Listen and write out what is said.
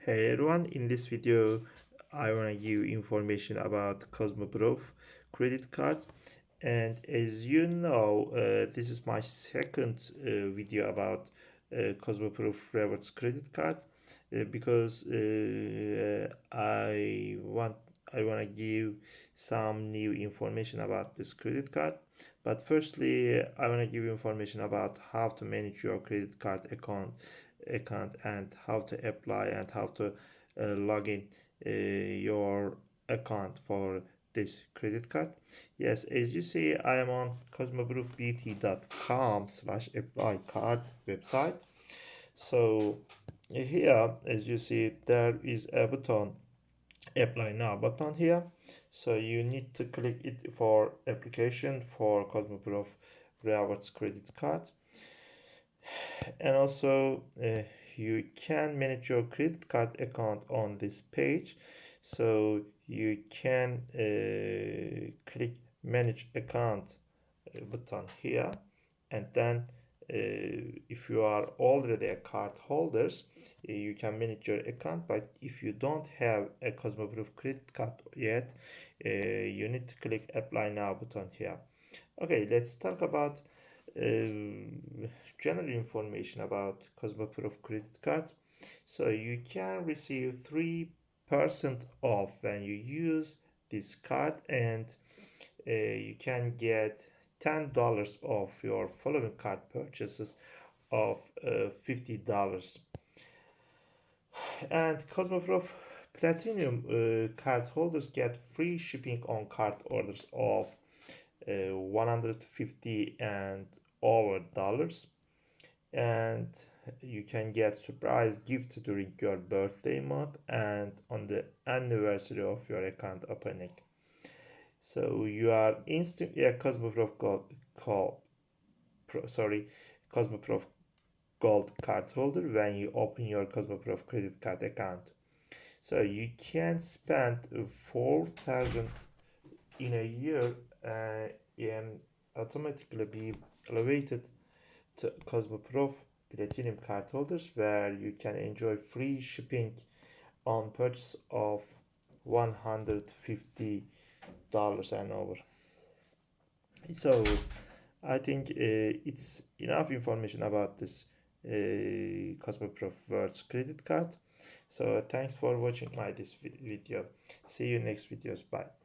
Hey everyone, in this video I want to give information about Cosmoprof credit card, and as you know this is my second video about Cosmoprof rewards credit card because I want to give some new information about this credit card. But firstly, I want to give you information about how to manage your credit card account and how to apply and how to log in your account for this credit card. Yes, as you see, I am on cosmoproofbt.com/apply card website. So here, as you see, there is a button, apply now button here. So you need to click it for application for Cosmoprof rewards credit card. And also you can manage your credit card account on this page. So you can click manage account button here, and then if you are already a card holders, you can manage your account. But if you don't have a Cosmoproof credit card yet, you need to click apply now button here. Okay, let's talk about general information about Cosmoprof credit card. So you can receive 3% off when you use this card, and you can get $10 off your following card purchases of $50. And Cosmoprof Platinum card holders get free shipping on card orders of 150 and over dollars, and you can get surprise gift during your birthday month and on the anniversary of your account opening. So you are instantly a Cosmoprof Cosmoprof Gold card holder when you open your Cosmoprof credit card account. So you can spend 4,000 in a year and automatically be elevated to Cosmoprof Platinum card holders, where you can enjoy free shipping on purchase of $150 and over. So I think it's enough information about this Cosmoprof Words credit card. So thanks for watching my this video. See you next videos. Bye.